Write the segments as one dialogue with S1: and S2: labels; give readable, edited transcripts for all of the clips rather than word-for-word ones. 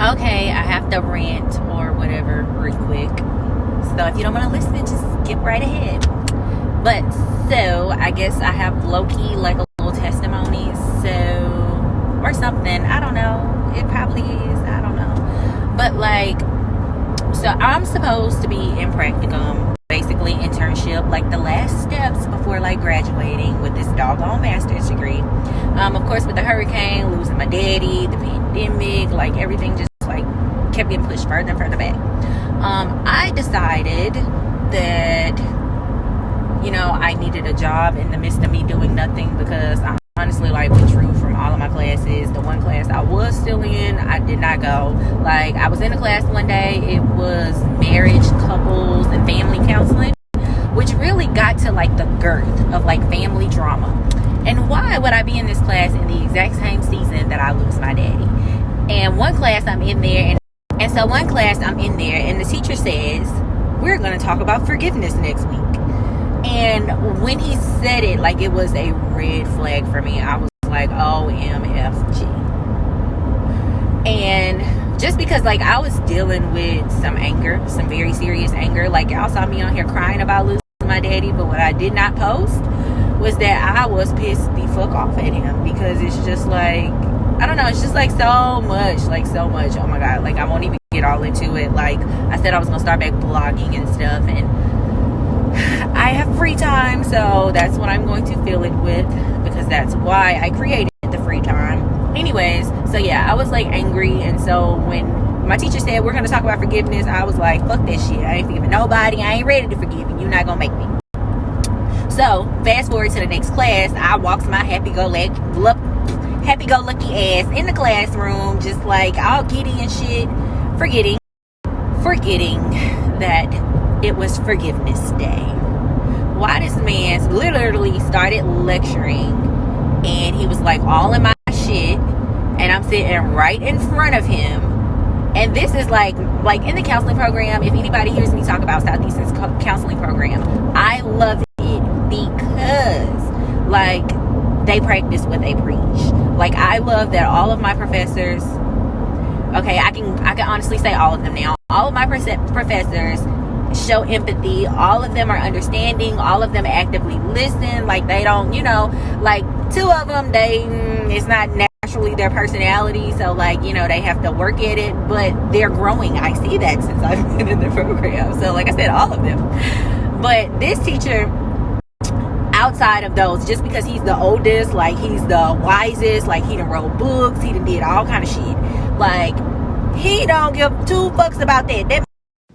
S1: Okay, I have to rant or whatever real quick. So if you don't want to listen, just skip right ahead. But so I guess I have low key like a little testimony. So or something. I don't know. It probably is. I don't know. But like, so I'm supposed to be in practicum, basically internship, like the last steps before like graduating with this doggone master's degree. Of course, with the hurricane, losing my daddy, the pandemic, like everything just like kept getting pushed further and further back. I decided that, you know, I needed a job in the midst of me doing nothing, because I honestly like withdrew from all of my classes. The one class I was still in, I did not go. Like, I was in a class one day, it was marriage, couples, and family counseling, which really got to like the girth of like family drama. And why would I be in this class in the exact same season that I lose my daddy? And one class I'm in there, and so one class I'm in there, and the teacher says, we're going to talk about forgiveness next week. And when he said it, like, it was a red flag for me. I was like, OMFG. And just because, like, I was dealing with some anger, some very serious anger. Like, y'all saw me on here crying about losing my daddy, but what I did not post was that I was pissed the fuck off at him, because it's just like, I don't know, it's just like so much. Oh my God, like, I won't even get all into it. Like, I said I was gonna start back blogging and stuff, and I have free time, so that's what I'm going to fill it with, because that's why I created the free time. Anyways, so yeah, I was like angry, and so when my teacher said we're going to talk about forgiveness, I was like, fuck that shit. I ain't forgiving nobody. I ain't ready to forgive you. You're not going to make me. So fast forward to the next class, I walks my happy-go-lucky ass in the classroom, just like all giddy and shit, forgetting that it was forgiveness day. Why this man literally started lecturing, and he was like all in my shit, and I'm sitting right in front of him. And this is like in the counseling program, if anybody hears me talk about Southeastern's counseling program, I love it because like they practice what they preach. Like, I love that all of my professors, okay, I can honestly say all of them now, all of my professors show empathy. All of them are understanding. All of them actively listen. Like, they don't, you know, like two of them, it's not naturally their personality, so like, you know, they have to work at it, but they're growing. I see that since I've been in the program. So like I said, all of them. But this teacher, outside of those, just because he's the oldest, like he's the wisest, like he done wrote books, he done did all kind of shit, like he don't give two fucks about that.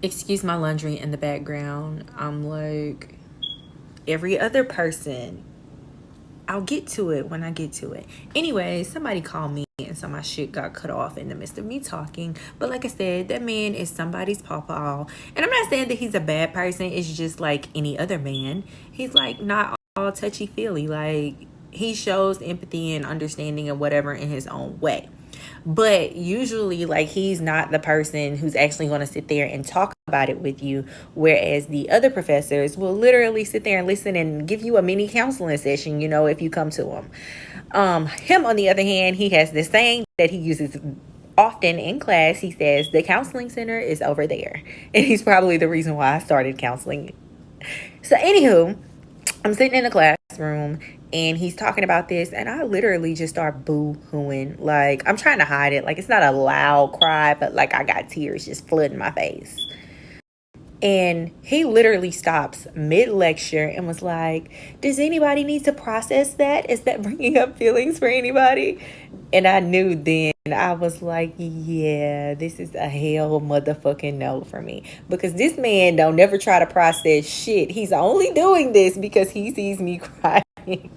S1: Excuse my laundry in the background. I'm like every other person. I'll get to it when I get to it. Anyway, somebody called me, and so my shit got cut off in the midst of me talking. But like I said, that man is somebody's pawpaw. And I'm not saying that he's a bad person. It's just like any other man. He's like not all touchy-feely. Like, he shows empathy and understanding and whatever in his own way. But usually, like, he's not the person who's actually going to sit there and talk about it with you, whereas the other professors will literally sit there and listen and give you a mini counseling session, you know, if you come to him. Him, on the other hand, he has this saying that he uses often in class. He says, the counseling center is over there. And he's probably the reason why I started counseling. So anywho, I'm sitting in the classroom, and he's talking about this, and I literally just start boo-hooing. Like, I'm trying to hide it. Like, it's not a loud cry, but like I got tears just flooding my face. And he literally stops mid-lecture and was like, does anybody need to process that? Is that bringing up feelings for anybody? And I knew then, I was like, yeah, this is a hell motherfucking no for me. Because this man don't never try to process shit. He's only doing this because he sees me crying. And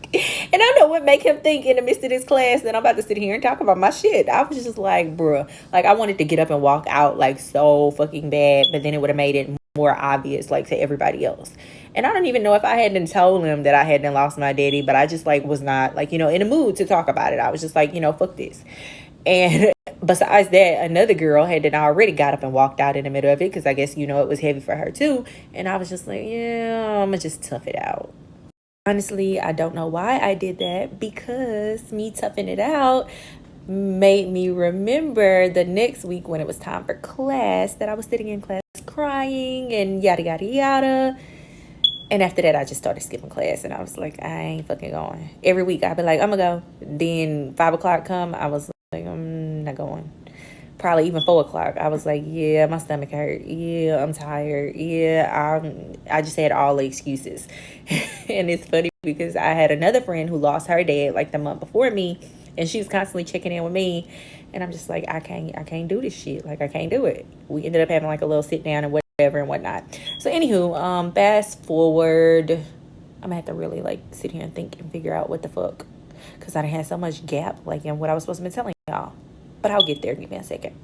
S1: I don't know what make him think in the midst of this class that I'm about to sit here and talk about my shit. I was just like, bruh. Like, I wanted to get up and walk out like so fucking bad, but then it would have made it more obvious, like, to everybody else. And I don't even know if I hadn't told him that I hadn't lost my daddy, but I just like was not like, you know, in a mood to talk about it. I was just like, you know, fuck this. And besides that, another girl had already got up and walked out in the middle of it, because I guess, you know, it was heavy for her too. And I was just like, yeah, I'm gonna just tough it out. Honestly, I don't know why I did that, because me toughing it out made me remember the next week when it was time for class that I was sitting in class crying and yada yada yada. And after that, I just started skipping class, and I was like, I ain't fucking going. Every week, I'd be like, I'm gonna go. Then 5 o'clock come, I was like, I'm not going. Probably even 4 o'clock, I was like, yeah, my stomach hurt. Yeah, I'm tired. Yeah, I just had all the excuses. And it's funny because I had another friend who lost her dad like the month before me, and she was constantly checking in with me, and I'm just like, I can't do this shit. Like, I can't do it. We ended up having like a little sit down and whatever and whatnot. So anywho, fast forward, I'm gonna have to really like sit here and think and figure out what the fuck, because I had so much gap like in what I was supposed to be telling y'all. But I'll get there. Give me a second.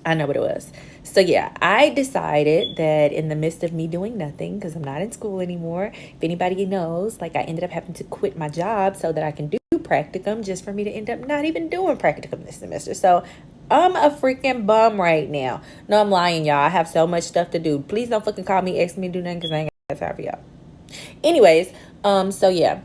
S1: I know what it was. So yeah, I decided that in the midst of me doing nothing, because I'm not in school anymore, if anybody knows, like I ended up having to quit my job so that I can do practicum, just for me to end up not even doing practicum this semester. So I'm a freaking bum right now. No, I'm lying, y'all. I have so much stuff to do. Please don't fucking call me, ask me to do nothing, because I ain't got time for y'all. Anyways, so yeah,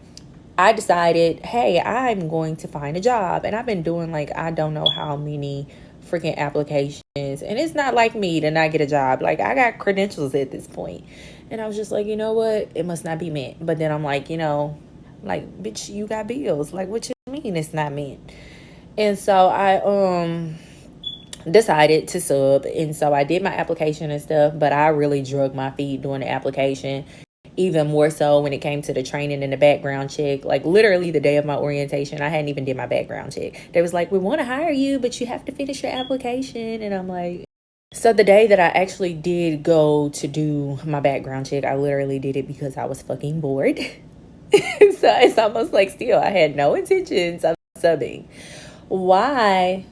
S1: I decided, hey, I'm going to find a job. And I've been doing like, I don't know how many freaking applications. And it's not like me to not get a job. Like, I got credentials at this point. And I was just like, you know what? It must not be meant. But then I'm like, like, bitch, you got bills. Like, what you mean it's not meant? And so I decided to sub. And so I did my application and stuff. But I really drug my feet doing the application. Even more so when it came to the training and the background check. Like, literally the day of my orientation, I hadn't even did my background check. They was like, we want to hire you, but you have to finish your application. And I'm like, so the day that I actually did go to do my background check, I literally did it because I was fucking bored. So it's almost like still I had no intentions of subbing. Why?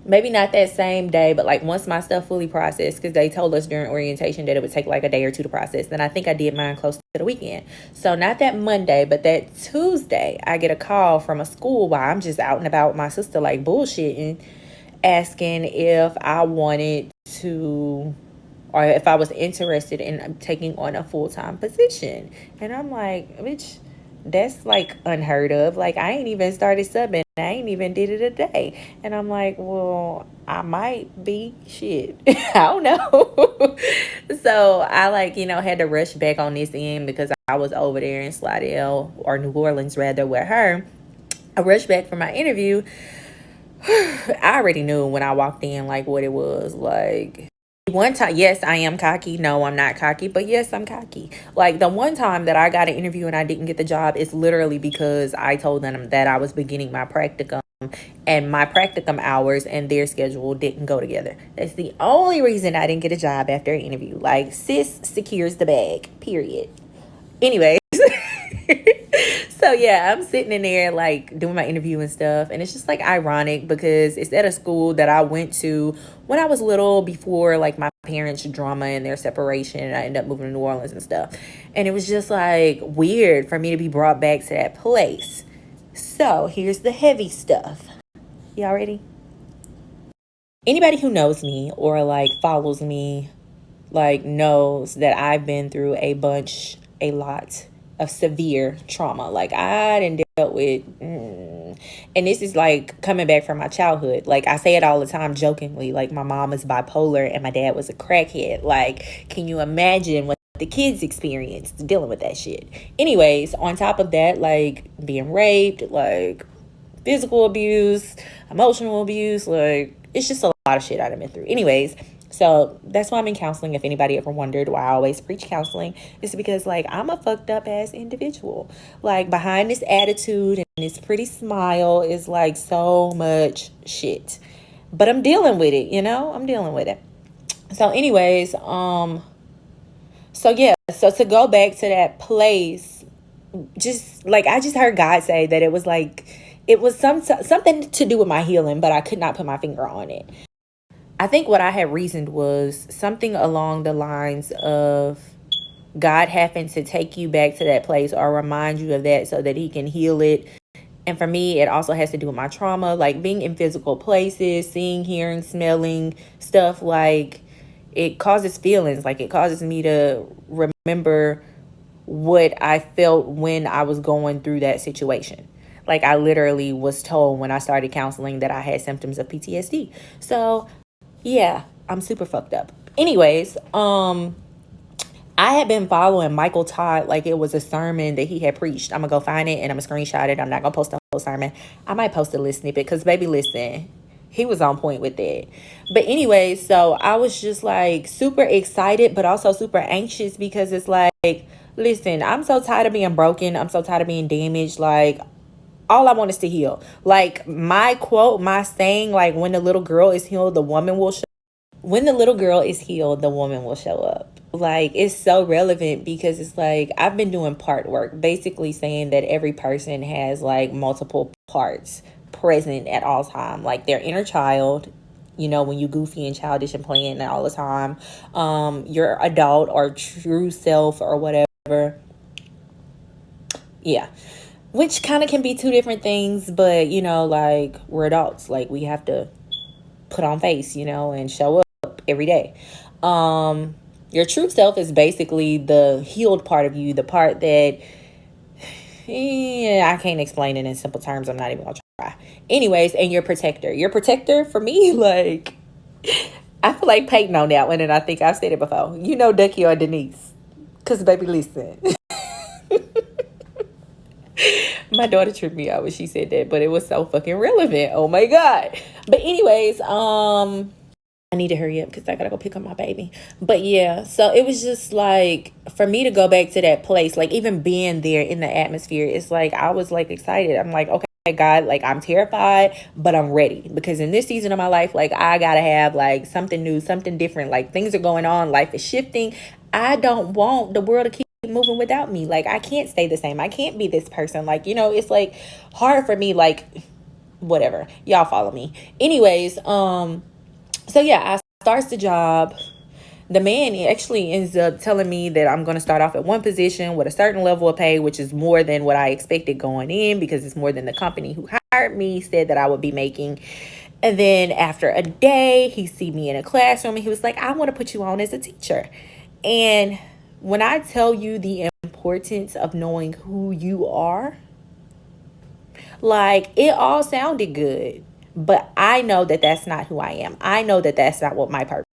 S1: Maybe not that same day, but like once my stuff fully processed, because they told us during orientation that it would take like a day or two to process. And I think I did mine close to the weekend. So not that Monday, but that Tuesday, I get a call from a school while I'm just out and about with my sister, like bullshitting, asking if I wanted to, or if I was interested in taking on a full-time position. And I'm like, bitch, that's like unheard of. Like, I ain't even started subbing. I ain't even did it a day. And I'm like, well, I might be shit. I don't know. So I like, had to rush back on this end because I was over there in Slidell, or New Orleans rather, with her. I rushed back for my interview. I already knew when I walked in like what it was like. One time, yes, I am cocky. No, I'm not cocky, but yes, I'm cocky. Like, the one time that I got an interview and I didn't get the job is literally because I told them that I was beginning my practicum, and my practicum hours and their schedule didn't go together. That's the only reason I didn't get a job after an interview. Like, sis secures the bag, period. Anyways. So yeah, I'm sitting in there like doing my interview and stuff, and it's just like ironic because it's at a school that I went to when I was little, before like my parents' drama and their separation, and I ended up moving to New Orleans and stuff. And it was just like weird for me to be brought back to that place. So here's the heavy stuff. Y'all ready? Anybody who knows me or like follows me like knows that I've been through a lot of severe trauma. Like, I done dealt with, and this is like coming back from my childhood. Like, I say it all the time jokingly, like my mom is bipolar and my dad was a crackhead. Like, can you imagine what the kids experienced dealing with that shit? Anyways, on top of that, like being raped, like physical abuse, emotional abuse, like it's just a lot of shit I've been through. Anyways, so that's why I'm in counseling. If anybody ever wondered why I always preach counseling, it's because like I'm a fucked up ass individual. Like, behind this attitude and this pretty smile is like so much shit. But I'm dealing with it, I'm dealing with it. So anyways, so yeah, so to go back to that place, just like I just heard God say that it was like it was something to do with my healing, but I could not put my finger on it. I think what I had reasoned was something along the lines of God having to take you back to that place or remind you of that so that he can heal it. And for me, it also has to do with my trauma, like being in physical places, seeing, hearing, smelling stuff. Like, it causes feelings. Like, it causes me to remember what I felt when I was going through that situation. Like, I literally was told when I started counseling that I had symptoms of PTSD. So, yeah, I'm super fucked up. Anyways, I had been following Michael Todd like it was a sermon that he had preached. I'm gonna go find it and I'm gonna screenshot it. I'm not gonna post the whole sermon. I might post a little snippet because, baby, listen, he was on point with that. But anyway, so I was just like super excited, but also super anxious because it's like, listen, I'm so tired of being broken. I'm so tired of being damaged. Like, all I want is to heal. Like, my quote, my saying, like, when the little girl is healed, the woman will show. When the little girl is healed, the woman will show up. Like, it's so relevant because it's like I've been doing part work, basically saying that every person has like multiple parts present at all time, like their inner child, you know, when you goofy and childish and playing all the time, your adult or true self or whatever. Yeah, which kind of can be two different things, but you know, like, we're adults, like we have to put on face, you know, and show up every day. Your true self is basically the healed part of you, the part that, I can't explain it in simple terms. I'm not even gonna try. Anyways, and your protector. Your protector for me, like, I feel like Peyton on that one, and I think I've said it before. You know, Ducky or Denise. Cause baby, listen. My daughter tripped me out when she said that, but it was so fucking relevant. Oh my God. But anyways, I need to hurry up because I gotta go pick up my baby. But yeah, so it was just like, for me to go back to that place, like even being there in the atmosphere, it's like I was like excited. I'm like, okay, God, like I'm terrified, but I'm ready because in this season of my life, like I gotta have like something new, something different. Like things are going on, life is shifting. I don't want the world to keep moving without me. Like I can't stay the same. I can't be this person. Like, you know, it's like hard for me, like whatever. Y'all follow me. Anyways, so yeah, I starts the job. The man actually ends up telling me that I'm going to start off at one position with a certain level of pay, which is more than what I expected going in because it's more than the company who hired me said that I would be making. And then after a day, he see me in a classroom and he was like, I want to put you on as a teacher. And when I tell you the importance of knowing who you are, like, it all sounded good, but I know that that's not who I am. I know that that's not what my purpose.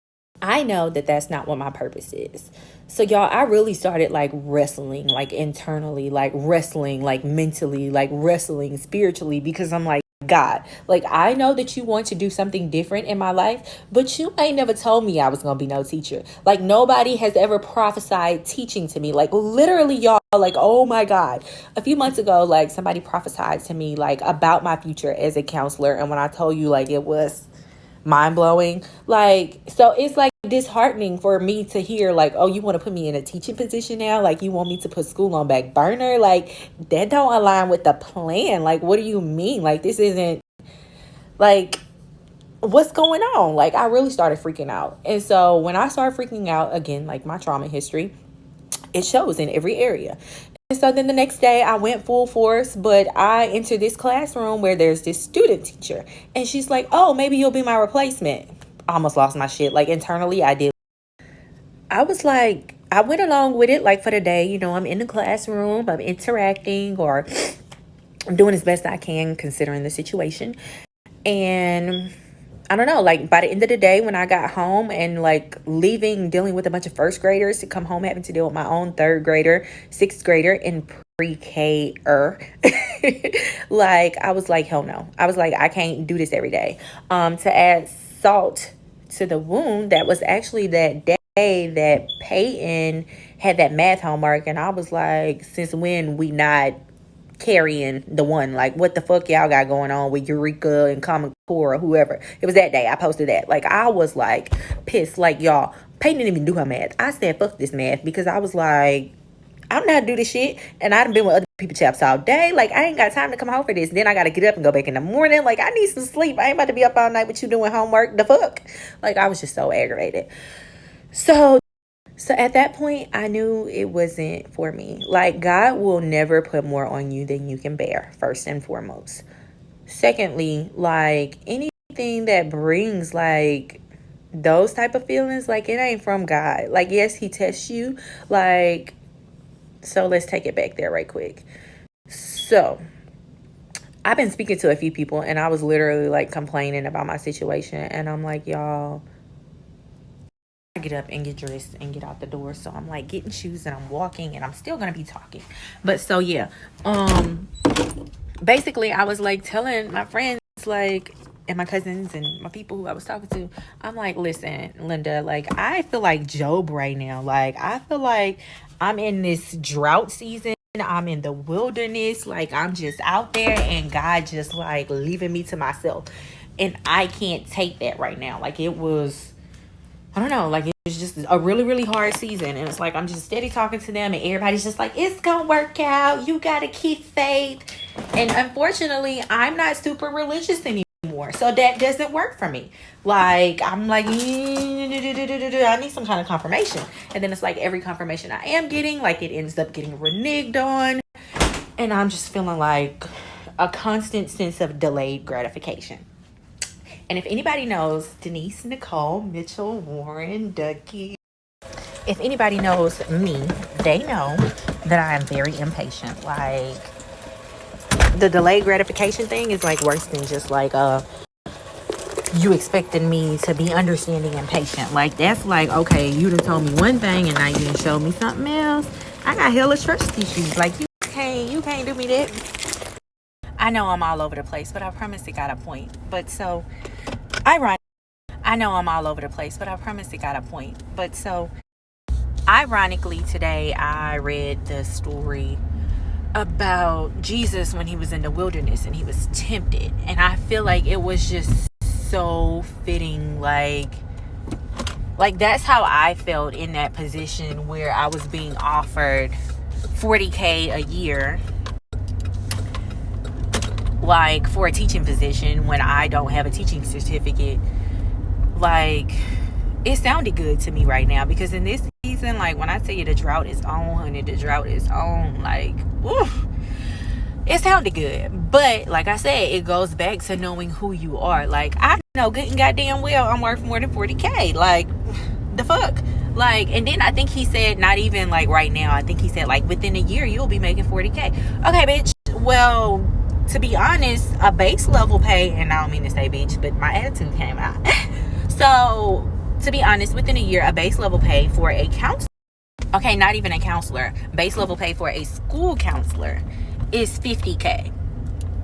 S1: I know that that's not what my purpose is. So y'all, I really started like wrestling, like internally, like wrestling, like mentally, like wrestling spiritually, because I'm like, God, like I know that you want to do something different in my life, but you ain't never told me I was gonna be no teacher. Like nobody has ever prophesied teaching to me. Like literally, y'all, like, oh my God. A few months ago, like somebody prophesied to me like about my future as a counselor. And when I told you, like, it was mind blowing. Like, so it's like disheartening for me to hear like, oh, you want to put me in a teaching position now? Like you want me to put school on back burner? Like that don't align with the plan. Like, what do you mean? Like, this isn't like, what's going on? Like, I really started freaking out. And so when I started freaking out again, like my trauma history, it shows in every area. And so then the next day I went full force, but I entered this classroom where there's this student teacher and she's like, oh, maybe you'll be my replacement. I almost lost my shit. Like internally I did. I was like, I went along with it like for the day, you know, I'm in the classroom, I'm interacting or I'm doing as best I can considering the situation. And I don't know, like by the end of the day when I got home and like leaving, dealing with a bunch of first graders to come home having to deal with my own third grader, sixth grader and pre-K-er. Like I was like, hell no. I was like, I can't do this every day. To add salt to the wound, that was actually that day that Peyton had that math homework and I was like, since when we not carrying the one? Like, what the fuck y'all got going on with Eureka and Common Core or whoever? It was that day I posted that. Like, I was like pissed. Like, y'all, Peyton didn't even do her math. I said fuck this math because I was like, I don't know how to do this shit, and I've been with other people chaps all day. Like, I ain't got time to come home for this. Then I gotta get up and go back in the morning. Like, I need some sleep. I ain't about to be up all night with you doing homework. The fuck? Like, I was just so aggravated. So at that point, I knew it wasn't for me. Like, God will never put more on you than you can bear, first and foremost. Secondly, like, anything that brings, like, those type of feelings, like, it ain't from God. Like, yes, he tests you. Like, so let's take it back there right quick. So, I've been speaking to a few people, and I was literally like complaining about my situation, and I'm like, y'all, I get up and get dressed and get out the door. So I'm like getting shoes and I'm walking, and I'm still gonna be talking. But so yeah, basically I was like telling my friends, like, and my cousins and my people who I was talking to, I'm like, listen, Linda, like, I feel like Job right now. Like, I feel like I'm in this drought season. I'm in the wilderness. Like, I'm just out there, and God just like leaving me to myself. And I can't take that right now. Like, it was, I don't know, like, it was just a really, really hard season. And it's like, I'm just steady talking to them, and everybody's just like, it's gonna work out. You gotta keep faith. And unfortunately, I'm not super religious anymore. So that doesn't work for me. Like, I'm like, I need some kind of confirmation. And then it's like every confirmation I am getting, like, it ends up getting reneged on. And I'm just feeling like a constant sense of delayed gratification. And if anybody knows Denise, Nicole, Mitchell, Warren, Ducky, if anybody knows me, they know that I am very impatient. Like, the delayed gratification thing is like worse than just like you expecting me to be understanding and patient. Like, that's like, okay, you done told me one thing and now you done showed me something else. I got hella trust issues. Like, you can't do me that. I know I'm all over the place, but I promise it got a point. But so ironic. I know I'm all over the place, but I promise it got a point. But so ironically, today I read the story about Jesus when he was in the wilderness and he was tempted. And I feel like it was just so fitting. Like that's how I felt in that position where I was being offered $40,000 a year, like, for a teaching position when I don't have a teaching certificate. Like, it sounded good to me right now, because in this season, like, when I tell you the drought is on, honey, the drought is on, like, oof, it sounded good. But like I said, it goes back to knowing who you are. Like, I know good and goddamn well I'm worth more than $40,000. Like, the fuck. Like, and then I think he said, not even like right now, I think he said like within a year you'll be making $40,000. Okay, bitch. Well, to be honest, a base level pay, and I don't mean to say bitch, but my attitude came out. So, to be honest, within a year, a base level pay for a counselor, okay, not even a counselor, base level pay for a school counselor is $50,000.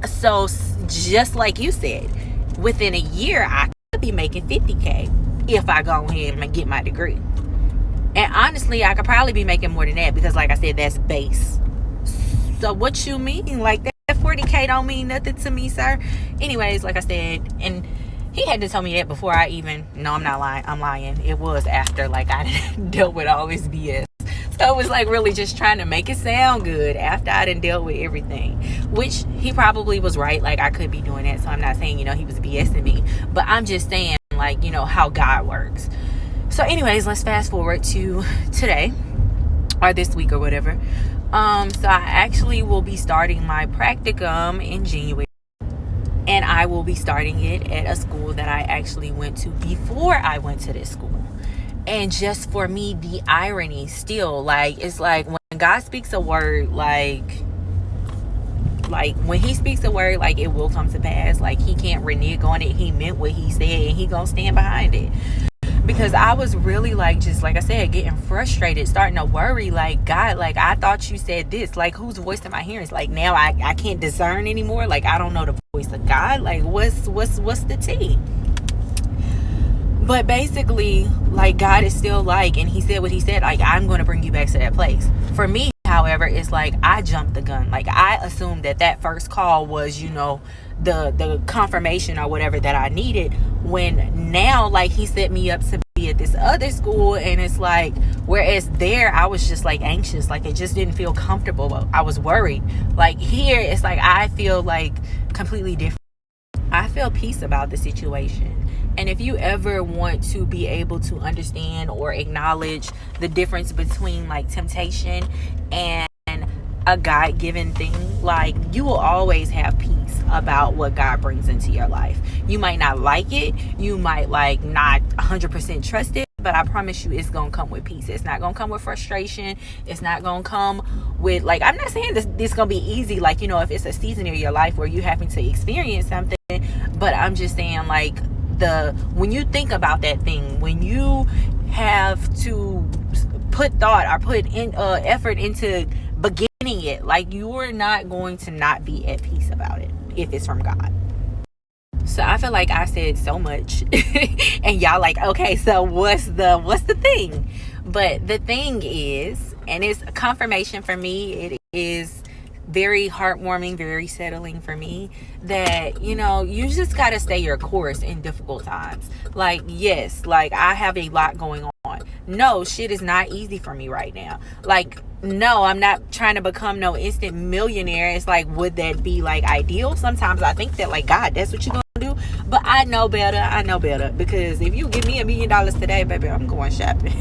S1: So, just like you said, within a year, I could be making $50,000 if I go ahead and get my degree. And honestly, I could probably be making more than that, because like I said, that's base. So what you mean? Like, that $40,000 don't mean nothing to me, sir. Anyways, like I said, and he had to tell me that before I even, no, I'm not lying. I'm lying. It was after, like, I dealt with all this BS. So it was like really just trying to make it sound good after I done dealt with everything, which he probably was right. Like, I could be doing that. So I'm not saying, he was BSing me, but I'm just saying, like, how God works. So anyways, let's fast forward to today, or this week or whatever. So I actually will be starting my practicum in January, and I will be starting it at a school that I actually went to before I went to this school. And just for me, the irony still, like, it's like when God speaks a word, like when he speaks a word, like, it will come to pass. Like, he can't renege on it. He meant what he said, and he gonna stand behind it. Because I was really, like, just like I said, getting frustrated, starting to worry, like, God, like, I thought you said this. Like, whose voice am I hearing? It's like, now I can't discern anymore. Like, I don't know the voice of God. Like, what's the tea? But basically, like, God is still like, and he said what he said, like, I'm going to bring you back to that place. For me, however, it's like I jumped the gun. Like, I assumed that first call was, the confirmation or whatever that I needed, when now, like, he set me up to be at this other school, and it's like, whereas there I was just like anxious, like, it just didn't feel comfortable. I was worried. Like, here it's like I feel like completely different. I feel peace about the situation. And if you ever want to be able to understand or acknowledge the difference between, like, temptation and a God-given thing, like, you will always have peace about what God brings into your life. You might not like it. You might, like, not 100% trust it. but I promise you it's gonna come with peace. It's not gonna come with frustration. It's not gonna come with, like, I'm not saying this gonna be easy, like, if it's a season of your life where you having to experience something, but I'm just saying, like, when you think about that thing, when you have to put thought or put in effort into beginning it, like, you are not going to not be at peace about it if it's from God. So I feel like I said so much and y'all like, okay, so what's the thing? But the thing is, and it's a confirmation for me, it is very heartwarming, very settling for me, that you just got to stay your course in difficult times. Like, yes, like, I have a lot going on. No, shit is not easy for me right now. Like, no, I'm not trying to become no instant millionaire. It's like, would that be like ideal? Sometimes I think that, like, God, that's what you're gonna do. But I know better, because if you give me $1 million today, baby, I'm going shopping.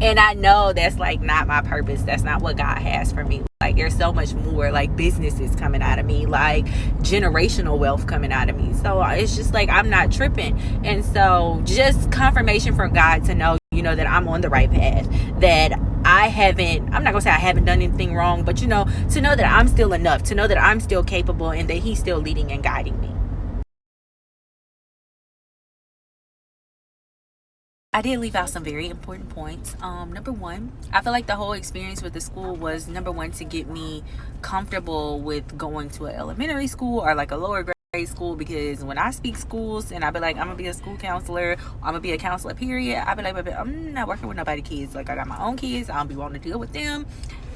S1: And I know that's, like, not my purpose. That's not what God has for me. Like, there's so much more, like, businesses coming out of me, like, generational wealth coming out of me. So it's just like, I'm not tripping. And so just confirmation from God to know, that I'm on the right path, that I'm not gonna say I haven't done anything wrong, but to know that I'm still enough, to know that I'm still capable, and that He's still leading and guiding me. I did leave out some very important points. Number one, I feel like the whole experience with the school was, number one, to get me comfortable with going to an elementary school or like a lower grade school, because when I speak schools and I be like, I'm gonna be a school counselor, or I'm gonna be a counselor, period, I be like, baby, I'm not working with nobody kids. Like, I got my own kids. I don't be wanting to deal with them.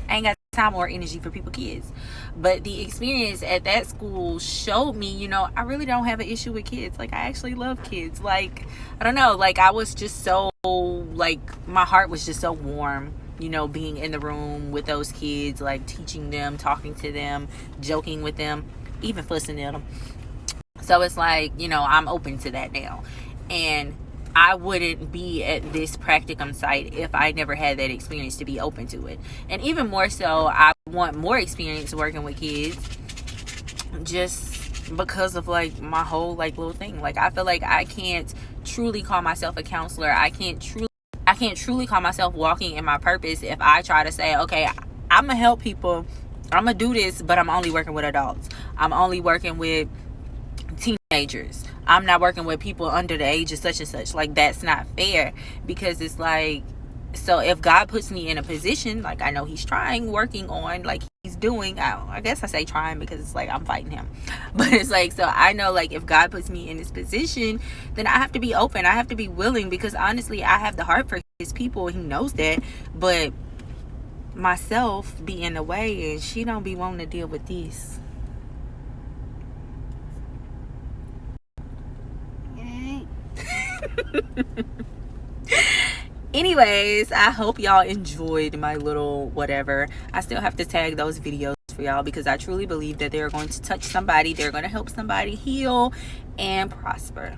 S1: I ain't got time or energy for people kids. But the experience at that school showed me, I really don't have an issue with kids. Like, I actually love kids. Like, I don't know, like, I was just so, like, my heart was just so warm, being in the room with those kids, like, teaching them, talking to them, joking with them, even fussing at them. So it's like, I'm open to that now. And I wouldn't be at this practicum site if I never had that experience to be open to it. And even more so, I want more experience working with kids, just because of, like, my whole, like, little thing. Like, I feel like I can't truly call myself a counselor. I can't truly call myself walking in my purpose if I try to say, okay, I'm gonna help people, I'm gonna do this, but I'm only working with adults. I'm only working with teenagers. I'm not working with people under the age of such and such. Like, that's not fair, because it's like, so if God puts me in a position, like, I know He's working on, like, He's doing, I guess I say trying because it's like I'm fighting Him, but it's like, so I know, like, if God puts me in this position, then I have to be open, I have to be willing, because honestly, I have the heart for His people. He knows that, but myself be in the way, and she don't be wanting to deal with this. Anyways, I hope y'all enjoyed my little whatever. I still have to tag those videos for y'all, because I truly believe that they're going to touch somebody. They're going to help somebody heal and prosper.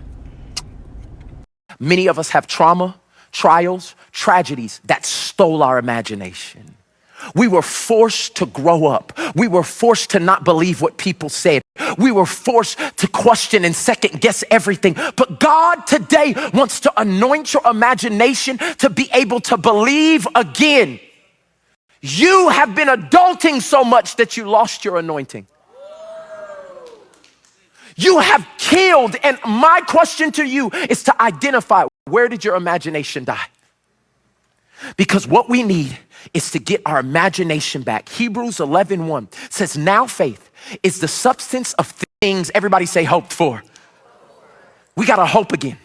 S2: Many of us have trauma, trials, tragedies that stole our imagination. We were forced to grow up. We were forced to not believe what people said. We were forced to question and second guess everything. But God today wants to anoint your imagination to be able to believe again. You have been adulting so much that you lost your anointing. You have killed. And my question to you is to identify, where did your imagination die? Because what we need is to get our imagination back. Hebrews 11:1 says, now faith is the substance of things, everybody say, hoped for. We got to hope again.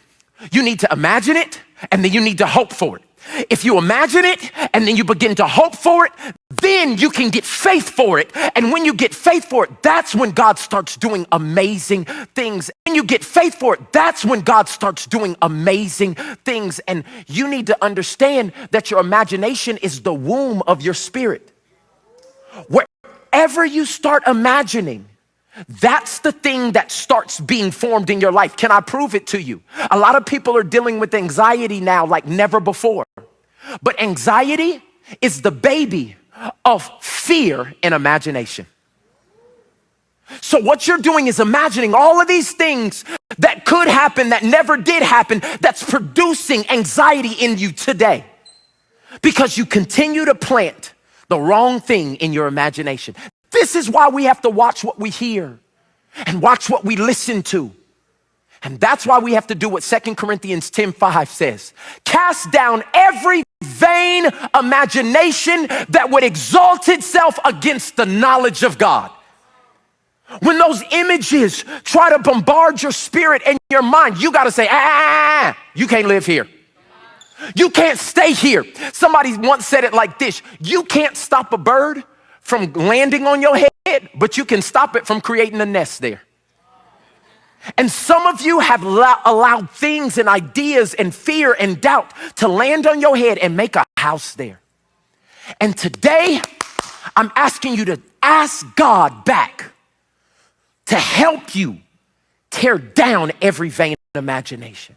S2: You need to imagine it, and then you need to hope for it. If you imagine it and then you begin to hope for it, then you can get faith for it. And when you get faith for it, that's when God starts doing amazing things. When you get faith for it, that's when God starts doing amazing things. And you need to understand that your imagination is the womb of your spirit. Wherever you start imagining, that's the thing that starts being formed in your life. Can I prove it to you? A lot of people are dealing with anxiety now like never before. But anxiety is the baby of fear and imagination. So what you're doing is imagining all of these things that could happen, that never did happen, that's producing anxiety in you today because you continue to plant the wrong thing in your imagination. This is why we have to watch what we hear and watch what we listen to. And that's why we have to do what 2 Corinthians 10:5 says. Cast down every vain imagination that would exalt itself against the knowledge of God. When those images try to bombard your spirit and your mind, you got to say, you can't live here. You can't stay here. Somebody once said it like this: you can't stop a bird from landing on your head, but you can stop it from creating a nest there. And some of you have allowed things and ideas and fear and doubt to land on your head and make a house there. And today, I'm asking you to ask God back to help you tear down every vain imagination.